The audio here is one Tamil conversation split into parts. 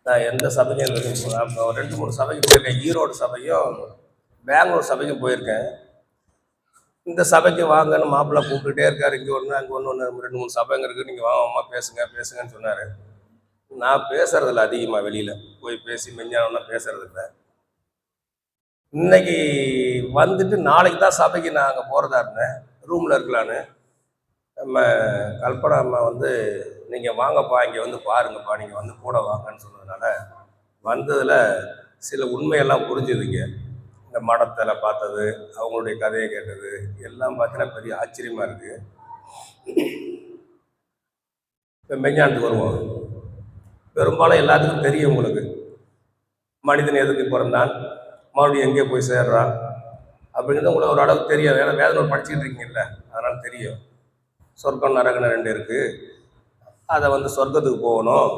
நான் எந்த சபையும் இப்போ 2-3 சபைக்கு போயிருக்கேன். ஈரோடு சபையும் பெங்களூர் சபைக்கும் போயிருக்கேன். இந்த சபைக்கு வாங்கன்னு மாப்பிள்ளை கூப்பிட்டுட்டே இருக்காரு. இங்கே ஒன்று அங்கே ஒன்று 2-3 சபைங்க இருக்குது, நீங்கள் வாங்கம்மா பேசுங்கன்னு சொன்னார். நான் பேசுறதில்ல அதிகமாக, வெளியில் போய் பேசி மெஞ்ஞானம்னா பேசுறதில்ல. இன்னைக்கு வந்துட்டு நாளைக்கு தான் சபைக்கு நான் அங்கே போகிறதா இருந்தேன், ரூமில் இருக்கலான்னு. நம்ம கல்பனா அம்மா வந்து நீங்கள் வாங்கப்பா, இங்கே வந்து பாருங்கப்பா, நீங்கள் வந்து கூட வாங்கன்னு சொன்னதுனால வந்ததில் சில உண்மையெல்லாம் புரிஞ்சுதுங்க. இந்த மடத்தில் பார்த்தது, அவங்களுடைய கதையை கேட்டது எல்லாம் பார்த்தீங்கன்னா பெரிய ஆச்சரியமாக இருக்குது. இப்போ மெஞ்ஞானத்துக்கு வருவோம். பெரும்பாலும் எல்லாத்துக்கும் தெரியும் உங்களுக்கு, மனிதன் எதுக்கு பிறந்தான், மறுபடியும் எங்கே போய் சேர்றான் அப்படிங்கிறது உங்களுக்கு ஒரு அளவுக்கு தெரியும். ஏன்னா வேதனை படிச்சுக்கிட்டு இருக்கீங்கல்ல, அதனால் தெரியும். சொர்க்கம் நரகன 2 இருக்குது, அதை வந்து சொர்க்கத்துக்கு போகணும்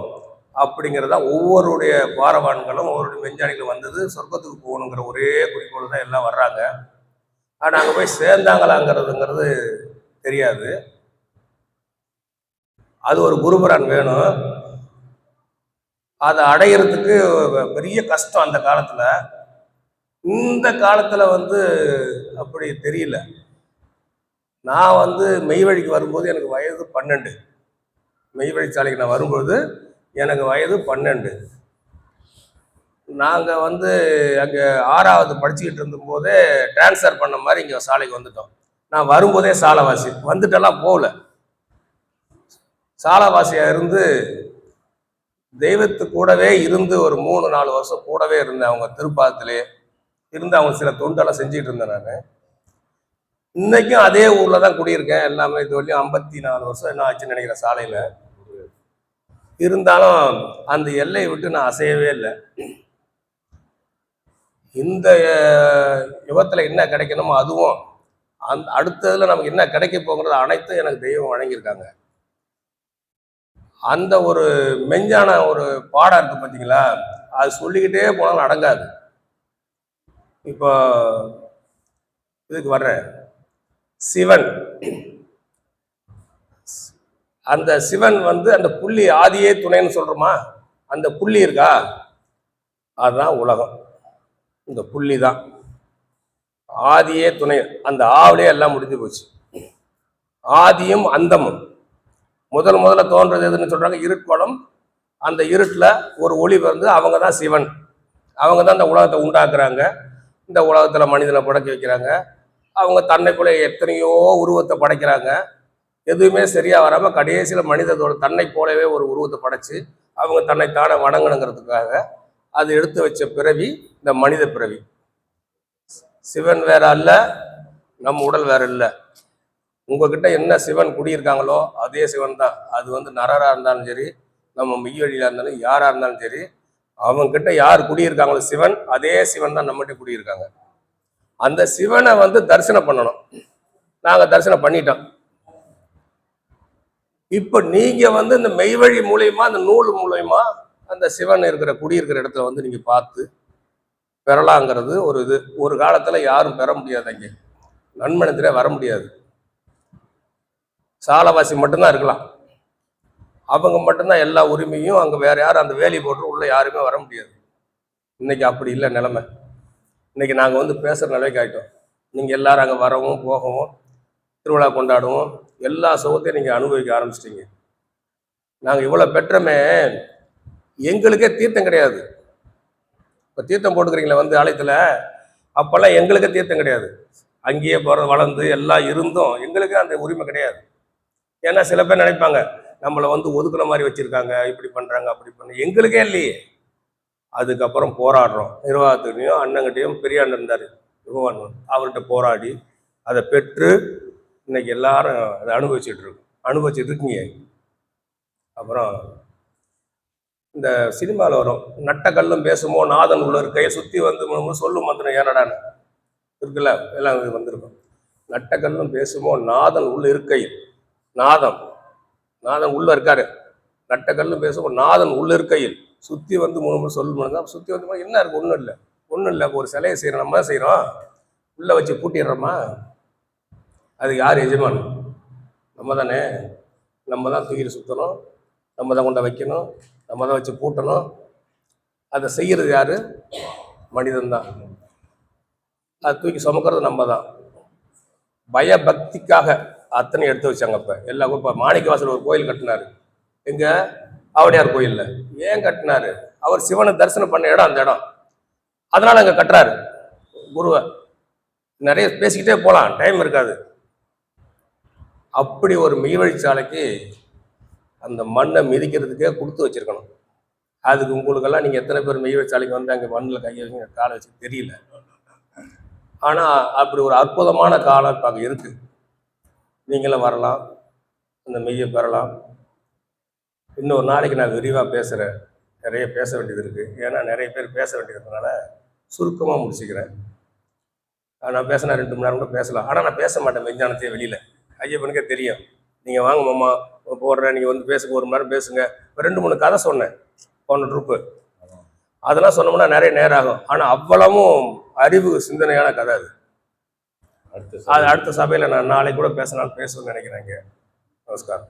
அப்படிங்கிறதா ஒவ்வொருடைய பாரவான்களும் ஒவ்வொருடைய மெஞ்ஞானிகளும் வந்தது சொர்க்கத்துக்கு போகணுங்கிற ஒரே குறிக்கோள் தான் எல்லாம் வர்றாங்க. ஆனால் அங்கே போய் சேர்ந்தாங்களாங்கிறதுங்கிறது தெரியாது. அது ஒரு குருபரான் வேணும். அதை அடையிறதுக்கு பெரிய கஷ்டம் அந்த காலத்தில். இந்த காலத்தில் வந்து அப்படி தெரியல. நான் வந்து மெய்வழிக்கு வரும்போது எனக்கு வயது 12. மெய்வழிச்சாலைக்கு நான் வரும்போது எனக்கு வயது 12. நாங்கள் வந்து அங்கே 6வது படிச்சுக்கிட்டு இருந்தபோதே டிரான்ஸ்ஃபர் பண்ண மாதிரி இங்கே சாலைக்கு வந்துட்டோம். நான் வரும்போதே சாலைவாசி, வந்துட்டெல்லாம் போகல. சாலைவாசியாக இருந்து தெய்வத்து கூடவே இருந்து ஒரு 3-4 வருஷம் கூடவே இருந்தேன். அவங்க திருப்பாதத்திலே இருந்து அவங்க சில தொண்டெல்லாம் செஞ்சுட்டு இருந்தேன். நான் இன்னைக்கும் அதே ஊரில் தான் குடியிருக்கேன். எல்லாமே இது வரையும் 54 வருஷம் என்ன ஆச்சுன்னு நினைக்கிறேன் சாலையில். இருந்தாலும் அந்த எல்லையை விட்டு நான் அசையவே இல்லை. இந்த யுகத்தில் என்ன கிடைக்கணுமோ அதுவும், அடுத்ததில் நமக்கு என்ன கிடைக்க போங்கிறது அனைத்தும் எனக்கு தெய்வம் வழங்கியிருக்காங்க. அந்த ஒரு மெஞ்ஞான ஒரு பாடம் இருக்குது பார்த்தீங்களா, அது சொல்லிக்கிட்டே போனாலும் அடங்காது. இப்போ இதுக்கு வர்றேன், சிவன். அந்த சிவன் வந்து அந்த புள்ளி ஆதியே துணைன்னு சொல்கிறோமா, அந்த புள்ளி இருக்கா, அதுதான் உலகம். இந்த புள்ளி தான் ஆதியே துணை. அந்த ஆவிலே எல்லாம் முடிஞ்சு போச்சு. ஆதியும் அந்தமும். முதல்ல தோன்றது எதுன்னு சொல்றாங்க, இருட்குளம். அந்த இருட்டில் ஒரு ஒளி வந்து அவங்க தான் சிவன். அவங்க தான் இந்த உலகத்தை உண்டாக்குறாங்க. இந்த உலகத்தில் மனிதனை படைக்க வைக்கிறாங்க. அவங்க தன்னைக்குள்ளே எத்தனையோ உருவத்தை படைக்கிறாங்க. எதுவுமே சரியாக வராமல் கடைசியில் மனிதத்தோட தன்னை போலவே ஒரு உருவத்தை படைச்சு அவங்க தன்னைத்தானே வணங்கணுங்கிறதுக்காக அது எடுத்து வச்ச பிறவி இந்த மனித பிறவி. சிவன் வேற அல்ல, நம் உடல் வேற இல்லை. உங்ககிட்ட என்ன சிவன் குடியிருக்காங்களோ அதே சிவன் தான். அது வந்து நரராக இருந்தாலும் சரி, நம்ம மெய்வழியாக இருந்தாலும் யாராக இருந்தாலும் சரி, அவங்ககிட்ட யார் குடியிருக்காங்களோ சிவன், அதே சிவன் தான் நம்மகிட்ட குடியிருக்காங்க. அந்த சிவனை வந்து தரிசனம் பண்ணணும். நாங்கள் தரிசனம் பண்ணிட்டோம். இப்போ நீங்க வந்து இந்த மெய்வழி மூலயமா, அந்த நூல் மூலயமா அந்த சிவன் இருக்கிற குடியிருக்கிற இடத்துல வந்து நீங்க பார்த்து பெறலாங்கிறது ஒரு இது. ஒரு காலத்துல யாரும் பெற முடியாதுங்க, நன்மனத்திலே வர முடியாது. சாலவாசி மட்டும்தான் இருக்கலாம். அவங்க மட்டும்தான் எல்லா உரிமையும். அங்கே வேற யாரும் அந்த வேலி போட்டு உள்ள யாருமே வர முடியாது. இன்னைக்கு அப்படி இல்லை நிலைமை. இன்னைக்கு நாங்கள் வந்து பேசுகிற நிலைக்கு ஆகிட்டோம். நீங்கள் எல்லாரும் அங்கே வரவும் போகவும் திருவிழா கொண்டாடுவோம், எல்லா சுகத்தையும் நீங்கள் அனுபவிக்க ஆரம்பிச்சிட்டீங்க. நாங்கள் இவ்வளோ பெற்றமே, எங்களுக்கே தீர்த்தம் கிடையாது. இப்போ தீர்த்தம் போட்டுக்கிறீங்களே வந்து ஆலயத்தில், அப்போல்லாம் எங்களுக்கே தீர்த்தம் கிடையாது. அங்கேயே வளர்ந்து எல்லாம் இருந்தும் எங்களுக்கு அந்த உரிமை கிடையாது. ஏன்னா சில பேர் நினைப்பாங்க நம்மளை வந்து ஒதுக்குற மாதிரி வச்சுருக்காங்க, இப்படி பண்ணுறாங்க அப்படி பண்ண. எங்களுக்கே இல்லையே. அதுக்கப்புறம் போராடுறோம். நிர்வாகத்துக்கிட்டையும் அண்ணங்கிட்டையும், பெரிய அண்ணன் இருந்தார் யுகவான், அவர்கிட்ட போராடி அதை பெற்று இன்னைக்கு எல்லாரும் அதை அனுபவிச்சுட்டு இருக்கீங்க. அப்புறம் இந்த சினிமாவில் வரும், நட்ட கல்லும் பேசுமோ நாதன் உள்ள இருக்கையை சுற்றி வந்து சொல்லும் மந்திரம் ஏனடான்னு இருக்குல்ல, எல்லாம் வந்திருக்கும். நட்ட கல்லும் பேசுமோ நாதன் உள்ள இருக்கையில். நாதன் உள்ள இருக்காரு. நட்ட கல்லும் பேசுமோ நாதன் உள்ள இருக்கையில் சுற்றி வந்து 3 முறை சொல்லும் தான். சுற்றி வந்து என்ன இருக்கு, ஒன்றும் இல்லை. ஒரு சிலையை செய்கிறோம், நம்ம செய்கிறோம், உள்ளே வச்சு பூட்டிடுறோமா? அது யார் எஜமான்? நம்ம தானே. நம்ம தான் தூக்கிட்டு சுற்றணும், நம்ம தான் கொண்ட வைக்கணும், நம்ம தான் வச்சு பூட்டணும். அதை செய்கிறது யாரு? மனிதன் தான். அதை தூக்கி சுமக்கிறது நம்ம தான். பயபக்திக்காக அத்தனை எடுத்து வச்சாங்க. அப்ப எல்லா இப்போ மாணிக்கவாசல் ஒரு கோயில் கட்டினாரு. எங்க? ஆவுடையார் கோயில்ல. ஏன் கட்டினாரு? அவர் சிவனை தரிசனம் பண்ண இடம் அந்த இடம், அதனால அங்க கட்டுறாரு குருவை. நிறைய பேசிக்கிட்டே போலாம், டைம் இருக்காது. அப்படி ஒரு மெய்வழிச்சாலைக்கு அந்த மண்ணை மிதிக்கிறதுக்கே கொடுத்து வச்சிருக்கணும். அதுக்கு உங்களுக்கெல்லாம் நீங்க எத்தனை பேர் மெய்வழிச்சாலைக்கு வந்து அங்கே மண்ணில் கையை வச்சு காலை வச்சு தெரியல. ஆனா அப்படி ஒரு அற்புதமான காலம் இப்போ அங்கே இருக்கு. நீங்களும் வரலாம், அந்த மெய்யை பெறலாம். இன்னொரு நாளைக்கு நான் விரிவாக பேசுகிறேன். நிறைய பேச வேண்டியது இருக்குது. ஏன்னா நிறைய பேர் பேச வேண்டியதுனால சுருக்கமாக முடிச்சுக்கிறேன். நான் பேசினா 2 மணி நேரம் கூட பேசலாம். ஆனால் நான் பேச மாட்டேன் விஞ்ஞானத்தையே வெளியில். ஐயப்பனுக்கே தெரியும். நீங்கள் வாங்க மாமா போடுறேன், நீங்கள் வந்து பேசுங்க, 1 மணி நேரம் பேசுங்க. 2 3 கதை சொன்னேன் போன ட்ரூப்பு. அதெல்லாம் சொன்னோம்னா நிறைய நேரம் ஆகும். ஆனால் அவ்வளவும் அறிவு சிந்தனையான கதை அது. அடுத்த சபையில் நான் நாளைக்கு கூட பேசினாலும் பேசுவேன்னு நினைக்கிறேன். நமஸ்காரம்.